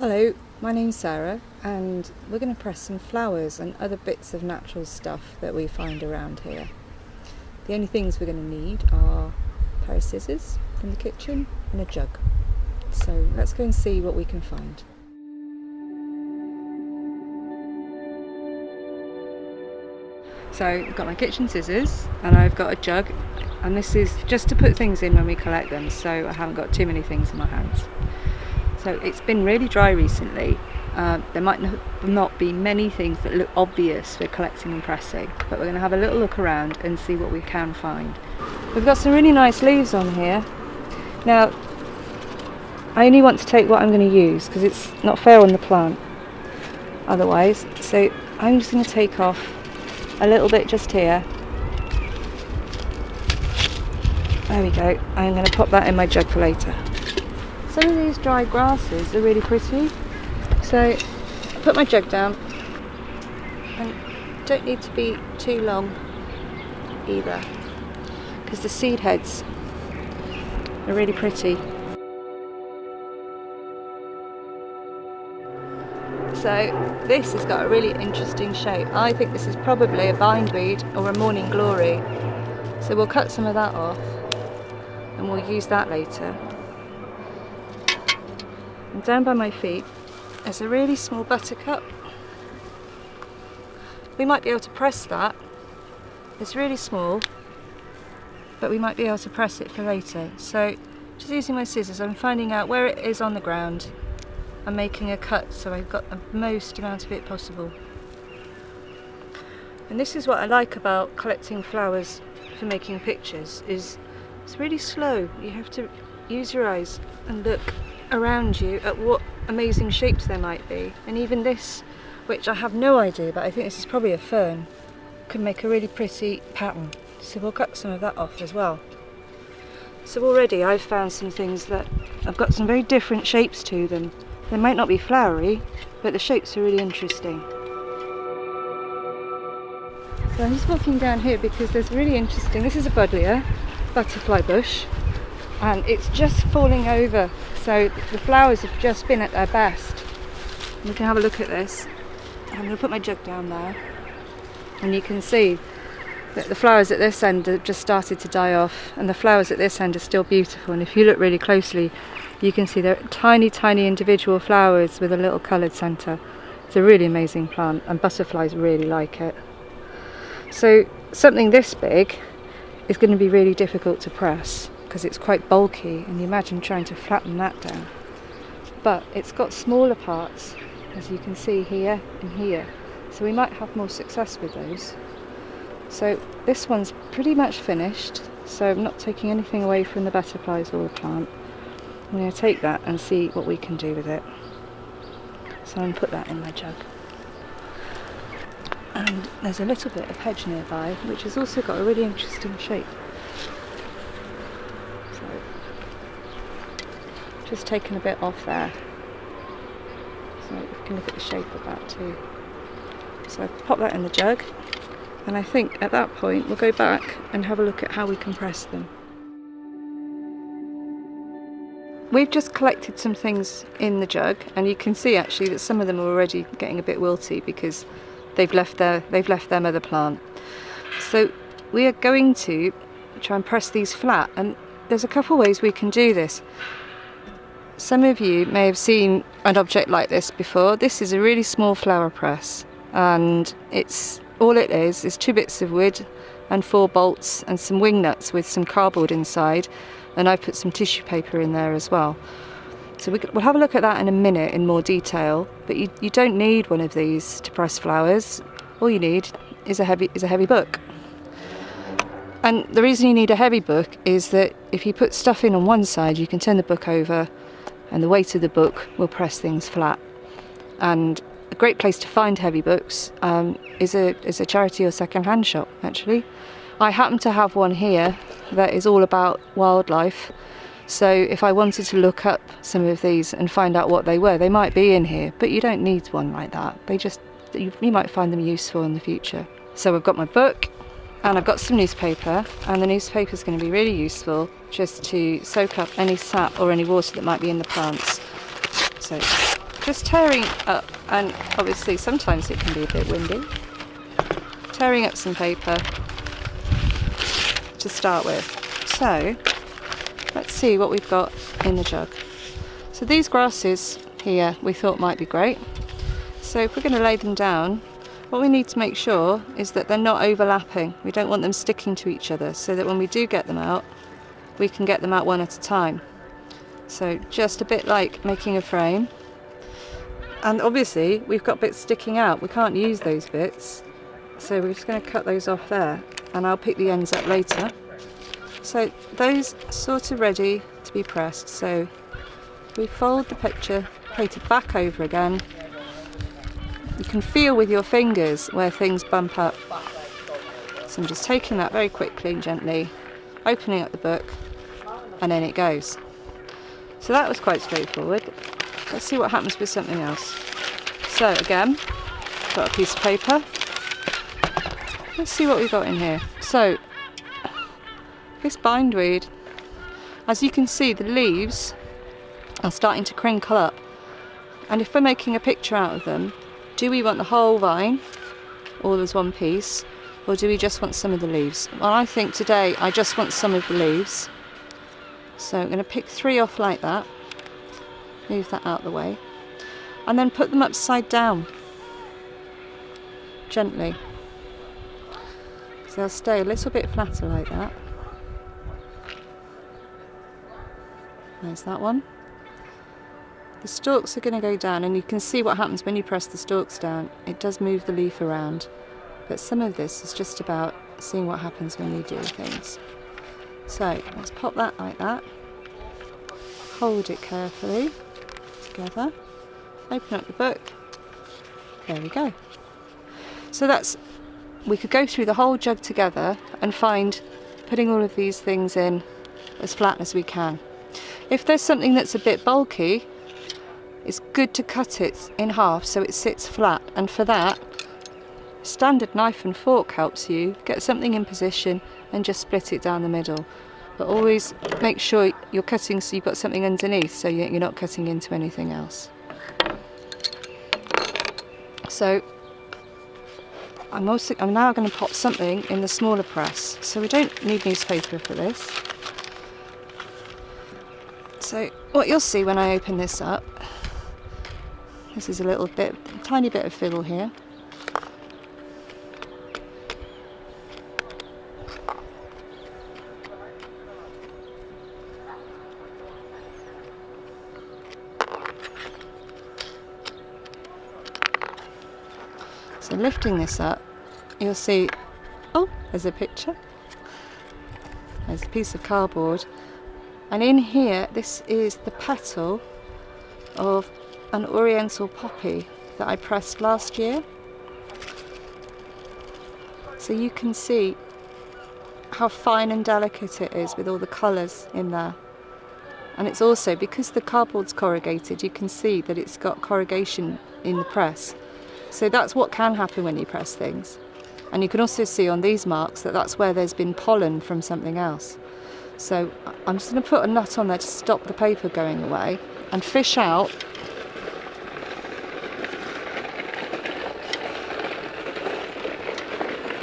Hello, my name's Sarah and we're going to press some flowers and other bits of natural stuff that we find around here. The only things we're going to need are a pair of scissors from the kitchen and a jug. So let's go and see what we can find. So I've got my kitchen scissors and I've got a jug, and this is just to put things in when we collect them, so I haven't got too many things in my hands. So it's been really dry recently. There might not be many things that look obvious for collecting and pressing, but we're going to have a little look around and see what we can find. We've got some really nice leaves on here. Now, I only want to take what I'm going to use because it's not fair on the plant otherwise. So I'm just going to take off a little bit just here. There we go. I'm going to pop that in my jug for later. Some of these dry grasses are really pretty, so I put my jug down, and don't need to be too long either because the seed heads are really pretty. So this has got a really interesting shape. I think this is probably a bindweed or a morning glory, so we'll cut some of that off and we'll use that later. And down by my feet there's a really small buttercup. We might be able to press that. It's really small, but we might be able to press it for later. So just using my scissors, I'm finding out where it is on the ground. I'm making a cut so I've got the most amount of it possible. And this is what I like about collecting flowers for making pictures, is it's really slow. You have to use your eyes and look around you at what amazing shapes there might be. And even this, which I have no idea, but I think this is probably a fern, can make a really pretty pattern. So we'll cut some of that off as well. So already I've found some things that have got some very different shapes to them. They might not be flowery, but the shapes are really interesting. So I'm just walking down here because there's really interesting, this is a buddleia, butterfly bush, and it's just falling over, so the flowers have just been at their best. We can have a look at this. I'm going to put my jug down there, and you can see that the flowers at this end have just started to die off, and the flowers at this end are still beautiful. And if you look really closely, you can see they're tiny individual flowers with a little coloured centre. It's a really amazing plant, and butterflies really like it. So something this big is going to be really difficult to press because it's quite bulky, and you imagine trying to flatten that down. But it's got smaller parts, as you can see here and here, so we might have more success with those. So this one's pretty much finished, so I'm not taking anything away from the butterflies or the plant. I'm going to take that and see what we can do with it. So I'm going to put that in my jug. And there's a little bit of hedge nearby, which has also got a really interesting shape. So just taking a bit off there. So we can look at the shape of that too. So I've popped that in the jug, and I think at that point we'll go back and have a look at how we can press them. We've just collected some things in the jug, and you can see actually that some of them are already getting a bit wilty because they've left their mother plant. So we are going to try and press these flat, and there's a couple ways we can do this. Some of you may have seen an object like this before. This is a really small flower press, and all it is 2 bits of wood and 4 bolts and some wing nuts with some cardboard inside, and I put some tissue paper in there as well. So we'll have a look at that in a minute in more detail, but you don't need one of these to press flowers. All you need is a heavy book. And the reason you need a heavy book is that if you put stuff in on one side, you can turn the book over and the weight of the book will press things flat. And a great place to find heavy books is a charity or second-hand shop, actually. I happen to have one here that is all about wildlife. So if I wanted to look up some of these and find out what they were, they might be in here, but you don't need one like that. You might find them useful in the future. So I've got my book and I've got some newspaper, and the newspaper is going to be really useful just to soak up any sap or any water that might be in the plants. So just tearing up, and obviously sometimes it can be a bit windy, tearing up some paper to start with. So let's see what we've got in the jug. So these grasses here we thought might be great. So if we're going to lay them down, what we need to make sure is that they're not overlapping. We don't want them sticking to each other, so that when we do get them out, we can get them out one at a time. So just a bit like making a frame. And obviously we've got bits sticking out, we can't use those bits, so we're just going to cut those off there, and I'll pick the ends up later. So those sort of ready to be pressed. So we fold the picture paper back over again. You can feel with your fingers where things bump up. So I'm just taking that very quickly and gently, opening up the book, and in it goes. So that was quite straightforward. Let's see what happens with something else. So again, got a piece of paper. Let's see what we've got in here. So this bindweed, as you can see, the leaves are starting to crinkle up. And if we're making a picture out of them, do we want the whole vine all as one piece, or do we just want some of the leaves? Well, I think today I just want some of the leaves. So I'm going to pick 3 off like that, move that out of the way, and then put them upside down, gently. So they'll stay a little bit flatter like that. There's that one. The stalks are going to go down, and you can see what happens when you press the stalks down. It does move the leaf around, but some of this is just about seeing what happens when you do things. So let's pop that like that, hold it carefully together, open up the book, there we go. So that's, we could go through the whole jug together and find putting all of these things in as flat as we can. If there's something that's a bit bulky, it's good to cut it in half so it sits flat, and for that, standard knife and fork helps you get something in position and just split it down the middle. But always make sure you're cutting so you've got something underneath, so you're not cutting into anything else. So I'm now going to pop something in the smaller press, so we don't need newspaper for this. So what you'll see when I open this up, this is a tiny bit of fiddle here. So lifting this up, you'll see, oh, there's a picture. There's a piece of cardboard. And in here, this is the petal of an oriental poppy that I pressed last year. So you can see how fine and delicate it is with all the colours in there. And it's also, because the cardboard's corrugated, you can see that it's got corrugation in the press. So that's what can happen when you press things. And you can also see on these marks that that's where there's been pollen from something else. So I'm just going to put a nut on there to stop the paper going away and fish out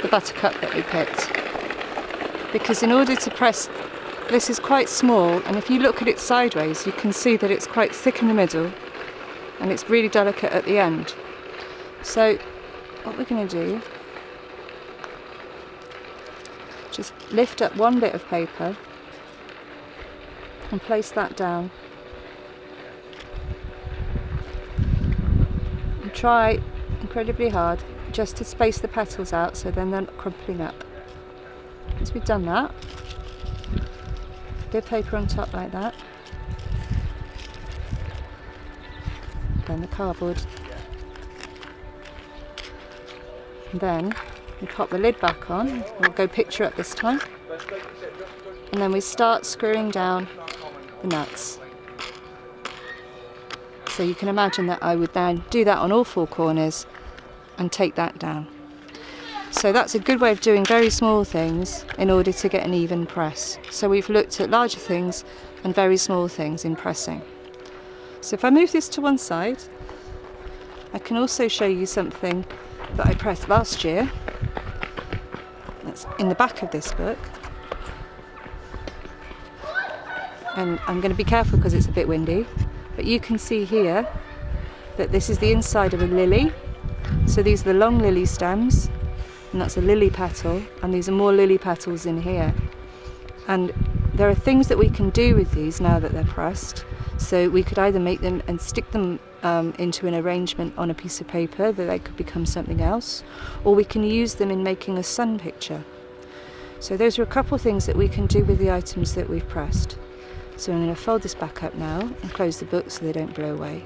the buttercup that we picked. Because in order to press, this is quite small, and if you look at it sideways you can see that it's quite thick in the middle and it's really delicate at the end. So what we're going to do, just lift up one bit of paper and place that down. And try incredibly hard just to space the petals out so then they're not crumpling up. Once we've done that, bit of paper on top like that, then the cardboard, and then we pop the lid back on. We'll go picture up this time, and then we start screwing down the nuts. So you can imagine that I would then do that on all 4 corners and take that down. So that's a good way of doing very small things in order to get an even press. So we've looked at larger things and very small things in pressing. So if I move this to one side, I can also show you something that I pressed last year. That's in the back of this book. And I'm going to be careful because it's a bit windy, but you can see here that this is the inside of a lily. So these are the long lily stems, and that's a lily petal, and these are more lily petals in here. And there are things that we can do with these now that they're pressed. So we could either make them and stick them into an arrangement on a piece of paper that they could become something else, or we can use them in making a sun picture. So those are a couple of things that we can do with the items that we've pressed. So I'm going to fold this back up now and close the book so they don't blow away.